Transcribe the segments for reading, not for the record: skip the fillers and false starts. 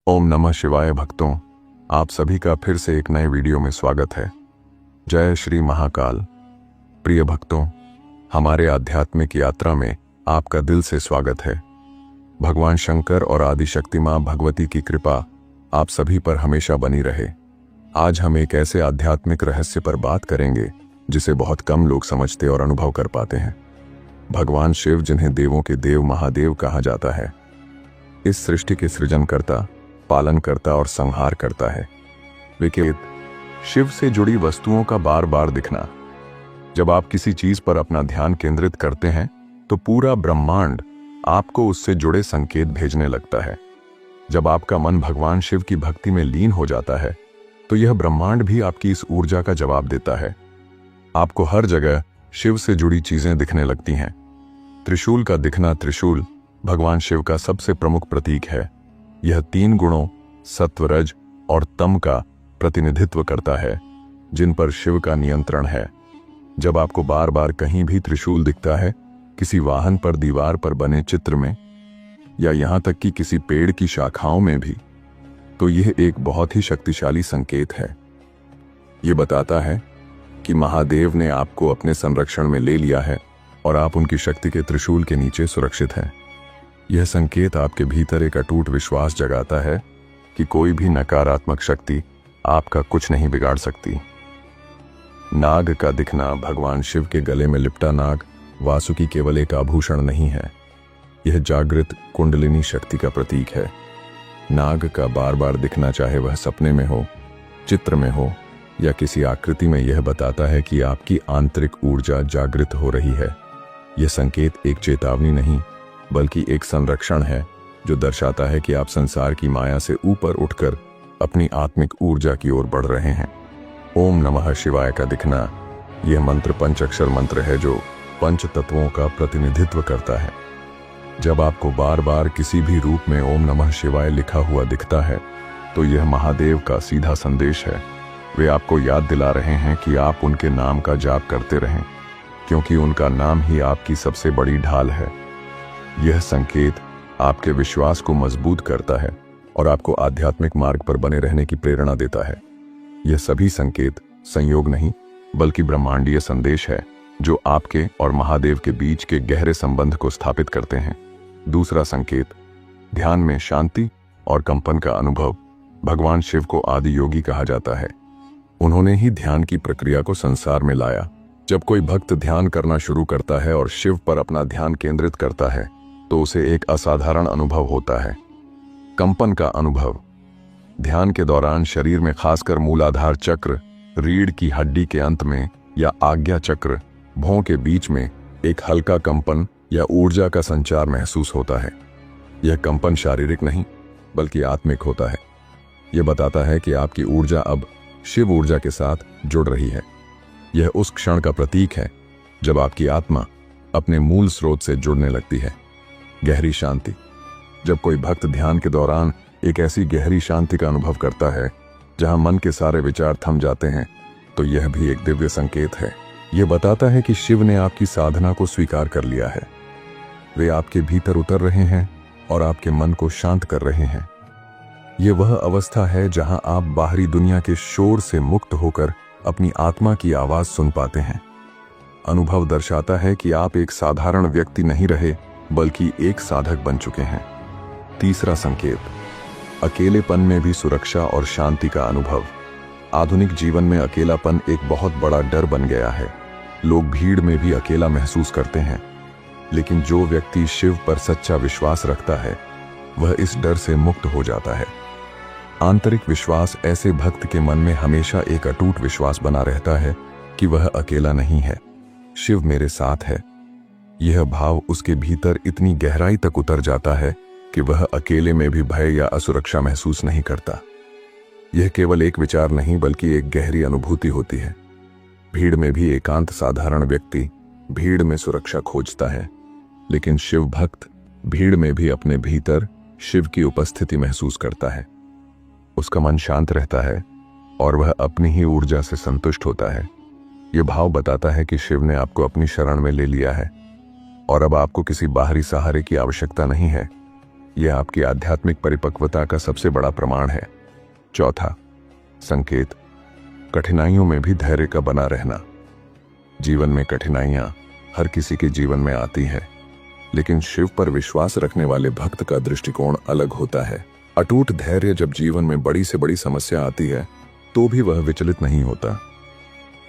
ओम नमः शिवाय भक्तों, आप सभी का फिर से एक नए वीडियो में स्वागत है। जय श्री महाकाल। प्रिय भक्तों, हमारे आध्यात्मिक यात्रा में आपका दिल से स्वागत है। भगवान शंकर और आदिशक्ति मां भगवती की कृपा आप सभी पर हमेशा बनी रहे। आज हम एक ऐसे आध्यात्मिक रहस्य पर बात करेंगे जिसे बहुत कम लोग समझते और अनुभव कर पाते हैं। भगवान शिव, जिन्हें देवों के देव महादेव कहा जाता है, इस सृष्टि के सृजनकर्ता, पालन करता और संहार करता है। विकेत शिव से जुड़ी वस्तुओं का बार बार दिखना। जब आप किसी चीज पर अपना ध्यान केंद्रित करते हैं तो पूरा ब्रह्मांड आपको उससे जुड़े संकेत भेजने लगता है। जब आपका मन भगवान शिव की भक्ति में लीन हो जाता है तो यह ब्रह्मांड भी आपकी इस ऊर्जा का जवाब देता है। आपको हर जगह शिव से जुड़ी चीजें दिखने लगती हैं। त्रिशूल का दिखना। त्रिशूल भगवान शिव का सबसे प्रमुख प्रतीक है। यह 3 गुणों सत्व, रज और तम का प्रतिनिधित्व करता है, जिन पर शिव का नियंत्रण है। जब आपको बार बार कहीं भी त्रिशूल दिखता है, किसी वाहन पर, दीवार पर बने चित्र में, या यहां तक कि किसी पेड़ की शाखाओं में भी, तो यह एक बहुत ही शक्तिशाली संकेत है। यह बताता है कि महादेव ने आपको अपने संरक्षण में ले लिया है और आप उनकी शक्ति के त्रिशूल के नीचे सुरक्षित हैं। यह संकेत आपके भीतर एक अटूट विश्वास जगाता है कि कोई भी नकारात्मक शक्ति आपका कुछ नहीं बिगाड़ सकती। नाग का दिखना। भगवान शिव के गले में लिपटा नाग वासुकी केवल एक आभूषण नहीं है, यह जागृत कुंडलिनी शक्ति का प्रतीक है। नाग का बार बार दिखना, चाहे वह सपने में हो, चित्र में हो या किसी आकृति में, यह बताता है कि आपकी आंतरिक ऊर्जा जागृत हो रही है। यह संकेत एक चेतावनी नहीं बल्कि एक संरक्षण है, जो दर्शाता है कि आप संसार की माया से ऊपर उठकर अपनी आत्मिक ऊर्जा की ओर बढ़ रहे हैं। ओम नमः शिवाय का दिखना। यह मंत्र पंचाक्षर मंत्र है जो 5 तत्वों का प्रतिनिधित्व करता है। जब आपको बार बार किसी भी रूप में ओम नमः शिवाय लिखा हुआ दिखता है तो यह महादेव का सीधा संदेश है। वे आपको याद दिला रहे हैं कि आप उनके नाम का जाप करते रहें, क्योंकि उनका नाम ही आपकी सबसे बड़ी ढाल है। यह संकेत आपके विश्वास को मजबूत करता है और आपको आध्यात्मिक मार्ग पर बने रहने की प्रेरणा देता है। यह सभी संकेत संयोग नहीं बल्कि ब्रह्मांडीय संदेश है, जो आपके और महादेव के बीच के गहरे संबंध को स्थापित करते हैं। दूसरा संकेत, ध्यान में शांति और कंपन का अनुभव। भगवान शिव को आदि योगी कहा जाता है। उन्होंने ही ध्यान की प्रक्रिया को संसार में लाया। जब कोई भक्त ध्यान करना शुरू करता है और शिव पर अपना ध्यान केंद्रित करता है तो उसे एक असाधारण अनुभव होता है, कंपन का अनुभव। ध्यान के दौरान शरीर में, खासकर मूलाधार चक्र, रीढ़ की हड्डी के अंत में या आज्ञा चक्र, भौं के बीच में एक हल्का कंपन या ऊर्जा का संचार महसूस होता है। यह कंपन शारीरिक नहीं बल्कि आत्मिक होता है। यह बताता है कि आपकी ऊर्जा अब शिव ऊर्जा के साथ जुड़ रही है। यह उस क्षण का प्रतीक है जब आपकी आत्मा अपने मूल स्रोत से जुड़ने लगती है। गहरी शांति। जब कोई भक्त ध्यान के दौरान एक ऐसी गहरी शांति का अनुभव करता है जहां मन के सारे विचार थम जाते हैं, तो यह भी एक दिव्य संकेत है। यह बताता है कि शिव ने आपकी साधना को स्वीकार कर लिया है। वे आपके भीतर उतर रहे हैं और आपके मन को शांत कर रहे हैं। यह वह अवस्था है जहां आप बाहरी दुनिया के शोर से मुक्त होकर अपनी आत्मा की आवाज सुन पाते हैं। अनुभव दर्शाता है कि आप एक साधारण व्यक्ति नहीं रहे बल्कि एक साधक बन चुके हैं। तीसरा संकेत, अकेलेपन में भी सुरक्षा और शांति का अनुभव। आधुनिक जीवन में अकेलापन एक बहुत बड़ा डर बन गया है। लोग भीड़ में भी अकेला महसूस करते हैं, लेकिन जो व्यक्ति शिव पर सच्चा विश्वास रखता है वह इस डर से मुक्त हो जाता है। आंतरिक विश्वास। ऐसे भक्त के मन में हमेशा एक अटूट विश्वास बना रहता है कि वह अकेला नहीं है, शिव मेरे साथ है। यह भाव उसके भीतर इतनी गहराई तक उतर जाता है कि वह अकेले में भी भय या असुरक्षा महसूस नहीं करता। यह केवल एक विचार नहीं बल्कि एक गहरी अनुभूति होती है। भीड़ में भी एकांत साधारण व्यक्ति भीड़ में सुरक्षा खोजता है, लेकिन शिव भक्त भीड़ में भी अपने भीतर शिव की उपस्थिति महसूस करता है। उसका मन शांत रहता है और वह अपनी ही ऊर्जा से संतुष्ट होता है। यह भाव बताता है कि शिव ने आपको अपनी शरण में ले लिया है और अब आपको किसी बाहरी सहारे की आवश्यकता नहीं है। यह आपकी आध्यात्मिक परिपक्वता का सबसे बड़ा प्रमाण है। चौथा संकेत, कठिनाइयों में भी धैर्य का बना रहना। जीवन में कठिनाइयां हर किसी के जीवन में आती है, लेकिन शिव पर विश्वास रखने वाले भक्त का दृष्टिकोण अलग होता है। अटूट धैर्य जब जीवन में बड़ी से बड़ी समस्या आती है तो भी वह विचलित नहीं होता।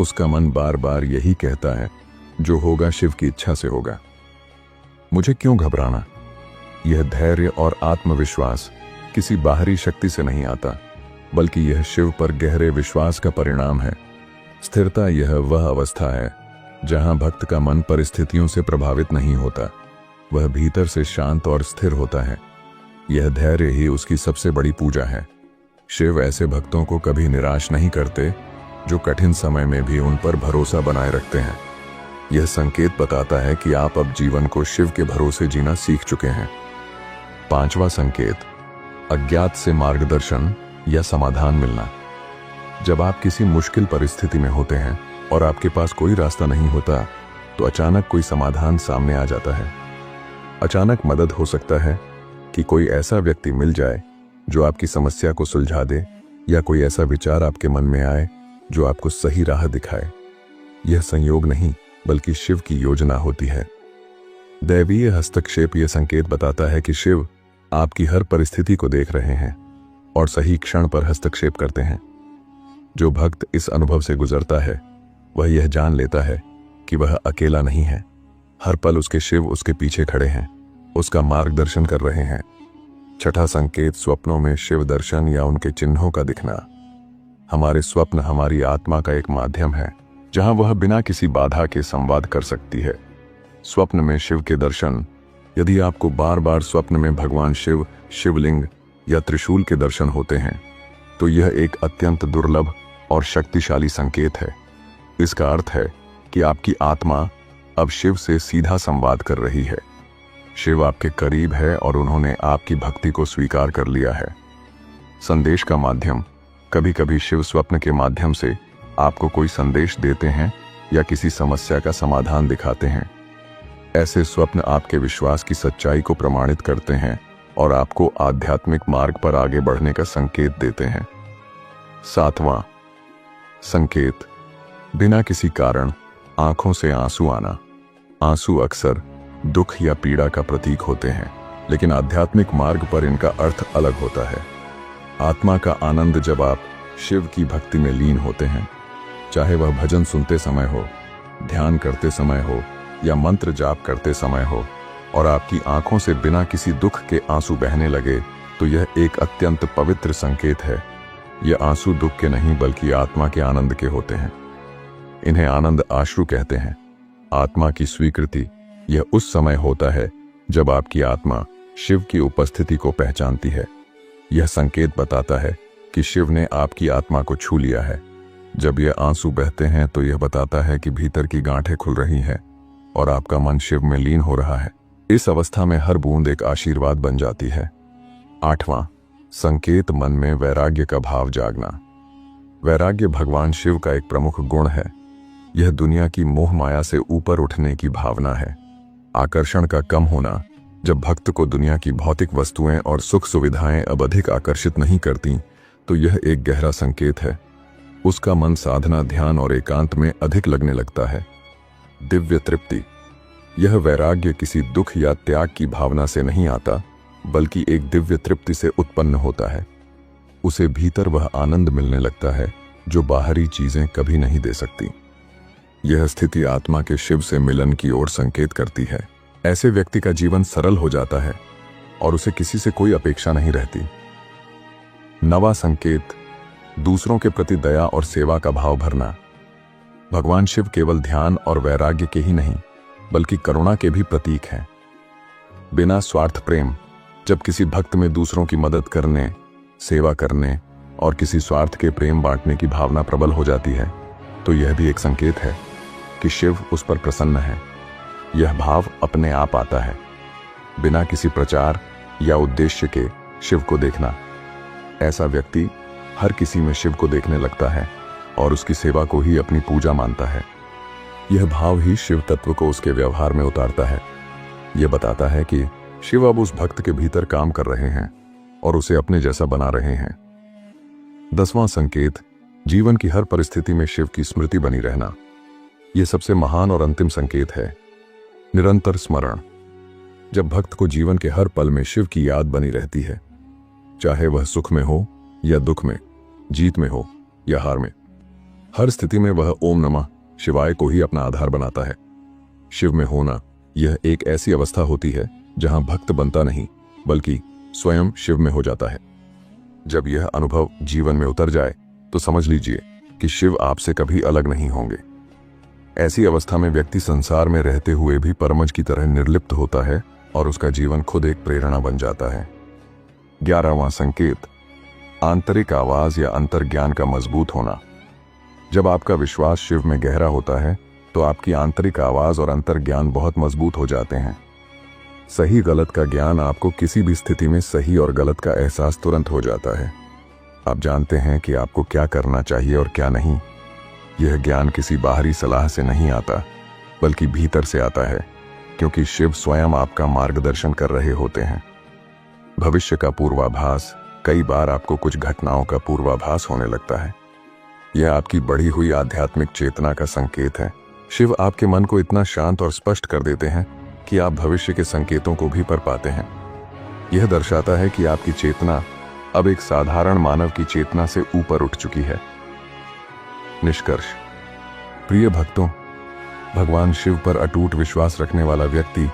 उसका मन बार बार यही कहता है, जो होगा शिव की इच्छा से होगा, मुझे क्यों घबराना। यह धैर्य और आत्मविश्वास किसी बाहरी शक्ति से नहीं आता, बल्कि यह शिव पर गहरे विश्वास का परिणाम है। स्थिरता यह वह अवस्था है जहां भक्त का मन परिस्थितियों से प्रभावित नहीं होता, वह भीतर से शांत और स्थिर होता है। यह धैर्य ही उसकी सबसे बड़ी पूजा है। शिव ऐसे भक्तों को कभी निराश नहीं करते जो कठिन समय में भी उन पर भरोसा बनाए रखते हैं। यह संकेत बताता है कि आप अब जीवन को शिव के भरोसे जीना सीख चुके हैं। पांचवा संकेत, अज्ञात से मार्गदर्शन या समाधान मिलना। जब आप किसी मुश्किल परिस्थिति में होते हैं और आपके पास कोई रास्ता नहीं होता, तो अचानक कोई समाधान सामने आ जाता है। अचानक मदद हो सकता है कि कोई ऐसा व्यक्ति मिल जाए जो आपकी समस्या को सुलझा दे, या कोई ऐसा विचार आपके मन में आए जो आपको सही राह दिखाए। यह संयोग नहीं, बल्कि शिव की योजना होती है। दैवीय हस्तक्षेप यह संकेत बताता है कि शिव आपकी हर परिस्थिति को देख रहे हैं और सही क्षण पर हस्तक्षेप करते हैं। जो भक्त इस अनुभव से गुजरता है वह यह जान लेता है कि वह अकेला नहीं है। हर पल उसके शिव उसके पीछे खड़े हैं, उसका मार्गदर्शन कर रहे हैं। छठा संकेत, स्वप्नों में शिव दर्शन या उनके चिन्हों का दिखना। हमारे स्वप्न हमारी आत्मा का एक माध्यम है जहां वह बिना किसी बाधा के संवाद कर सकती है। स्वप्न में शिव के दर्शन, यदि आपको बार बार स्वप्न में भगवान शिव, शिवलिंग या त्रिशूल के दर्शन होते हैं, तो यह एक अत्यंत दुर्लभ और शक्तिशाली संकेत है। इसका अर्थ है कि आपकी आत्मा अब शिव से सीधा संवाद कर रही है। शिव आपके करीब है और उन्होंने आपकी भक्ति को स्वीकार कर लिया है। संदेश का माध्यम, कभी कभी शिव स्वप्न के माध्यम से आपको कोई संदेश देते हैं या किसी समस्या का समाधान दिखाते हैं। ऐसे स्वप्न आपके विश्वास की सच्चाई को प्रमाणित करते हैं और आपको आध्यात्मिक मार्ग पर आगे बढ़ने का संकेत देते हैं। सातवां संकेत, बिना किसी कारण आंखों से आंसू आना। आंसू अक्सर दुख या पीड़ा का प्रतीक होते हैं, लेकिन आध्यात्मिक मार्ग पर इनका अर्थ अलग होता है। आत्मा का आनंद जब आप शिव की भक्ति में लीन होते हैं, चाहे वह भजन सुनते समय हो, ध्यान करते समय हो या मंत्र जाप करते समय हो, और आपकी आंखों से बिना किसी दुख के आंसू बहने लगे, तो यह एक अत्यंत पवित्र संकेत है। यह आंसू दुख के नहीं बल्कि आत्मा के आनंद के होते हैं। इन्हें आनंद आश्रु कहते हैं। आत्मा की स्वीकृति यह उस समय होता है जब आपकी आत्मा शिव की उपस्थिति को पहचानती है। यह संकेत बताता है कि शिव ने आपकी आत्मा को छू लिया है। जब यह आंसू बहते हैं तो यह बताता है कि भीतर की गांठें खुल रही हैं और आपका मन शिव में लीन हो रहा है। इस अवस्था में हर बूंद एक आशीर्वाद बन जाती है। आठवां संकेत, मन में वैराग्य का भाव जागना। वैराग्य भगवान शिव का एक प्रमुख गुण है। यह दुनिया की मोह माया से ऊपर उठने की भावना है। आकर्षण का कम होना, जब भक्त को दुनिया की भौतिक वस्तुएं और सुख सुविधाएं अब अधिक आकर्षित नहीं करती, तो यह एक गहरा संकेत है। उसका मन साधना, ध्यान और एकांत में अधिक लगने लगता है। दिव्य तृप्ति, यह वैराग्य किसी दुख या त्याग की भावना से नहीं आता, बल्कि एक दिव्य तृप्ति से उत्पन्न होता है। उसे भीतर वह आनंद मिलने लगता है जो बाहरी चीजें कभी नहीं दे सकती। यह स्थिति आत्मा के शिव से मिलन की ओर संकेत करती है। ऐसे व्यक्ति का जीवन सरल हो जाता है और उसे किसी से कोई अपेक्षा नहीं रहती। नवा संकेत, दूसरों के प्रति दया और सेवा का भाव भरना। भगवान शिव केवल ध्यान और वैराग्य के ही नहीं, बल्कि करुणा के भी प्रतीक हैं। बिना स्वार्थ प्रेम, जब किसी भक्त में दूसरों की मदद करने, सेवा करने और किसी स्वार्थ के प्रेम बांटने की भावना प्रबल हो जाती है, तो यह भी एक संकेत है कि शिव उस पर प्रसन्न है। यह भाव अपने आप आता है, बिना किसी प्रचार या उद्देश्य के शिव को देखना। ऐसा व्यक्ति हर किसी में शिव को देखने लगता है और उसकी सेवा को ही अपनी पूजा मानता है। यह भाव ही शिव तत्व को उसके व्यवहार में उतारता है। यह बताता है कि शिव अब उस भक्त के भीतर काम कर रहे हैं और उसे अपने जैसा बना रहे हैं। 10वां संकेत, जीवन की हर परिस्थिति में शिव की स्मृति बनी रहना। यह सबसे महान और अंतिम संकेत है। निरंतर स्मरण। जब भक्त को जीवन के हर पल में शिव की याद बनी रहती है, चाहे वह सुख में हो या दुख में, जीत में हो या हार में, हर स्थिति में वह ओम नमः शिवाय को ही अपना आधार बनाता है। शिव में होना यह एक ऐसी अवस्था होती है जहां भक्त बनता नहीं बल्कि स्वयं शिव में हो जाता है। जब यह अनुभव जीवन में उतर जाए तो समझ लीजिए कि शिव आपसे कभी अलग नहीं होंगे। ऐसी अवस्था में व्यक्ति संसार में रहते हुए भी परमज की तरह निर्लिप्त होता है और उसका जीवन खुद एक प्रेरणा बन जाता है। 11वां संकेत, आंतरिक आवाज या अंतर्ज्ञान का मजबूत होना। जब आपका विश्वास शिव में गहरा होता है तो आपकी आंतरिक आवाज और अंतर्ज्ञान बहुत मजबूत हो जाते हैं। सही गलत का ज्ञान, आपको किसी भी स्थिति में सही और गलत का एहसास तुरंत हो जाता है। आप जानते हैं कि आपको क्या करना चाहिए और क्या नहीं। यह ज्ञान किसी बाहरी सलाह से नहीं आता बल्कि भीतर से आता है, क्योंकि शिव स्वयं आपका मार्गदर्शन कर रहे होते हैं। भविष्य का पूर्वाभास, कई बार आपको कुछ घटनाओं का पूर्वाभास होने लगता है। यह आपकी बढ़ी हुई आध्यात्मिक चेतना का संकेत है। शिव आपके मन को इतना शांत और स्पष्ट कर देते हैं कि आप भविष्य के संकेतों को भी पढ़ पाते हैं। यह दर्शाता है कि आपकी चेतना अब एक साधारण मानव की चेतना से ऊपर उठ चुकी है। निष्कर्ष। प्रिय भक्तों, भगवान शिव पर अटूट विश्वास रखने वाला व्यक्ति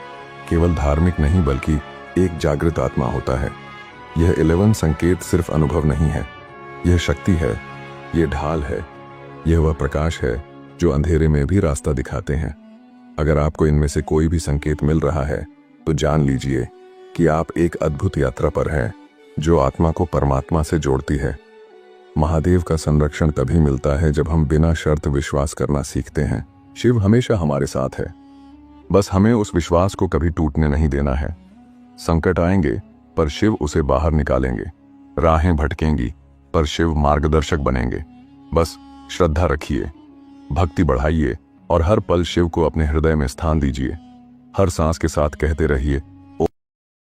केवल धार्मिक नहीं बल्कि एक जागृत आत्मा होता है। यह 11 संकेत सिर्फ अनुभव नहीं है, यह शक्ति है, यह ढाल है, यह वह प्रकाश है जो अंधेरे में भी रास्ता दिखाते हैं। अगर आपको इनमें से कोई भी संकेत मिल रहा है तो जान लीजिए कि आप एक अद्भुत यात्रा पर हैं जो आत्मा को परमात्मा से जोड़ती है। महादेव का संरक्षण तभी मिलता है जब हम बिना शर्त विश्वास करना सीखते हैं। शिव हमेशा हमारे साथ है, बस हमें उस विश्वास को कभी टूटने नहीं देना है। संकट आएंगे पर शिव उसे बाहर निकालेंगे, राहें भटकेंगी पर शिव मार्गदर्शक बनेंगे। बस श्रद्धा रखिए, भक्ति बढ़ाइए और हर पल शिव को अपने हृदय में स्थान दीजिए। हर सांस के साथ कहते रहिए,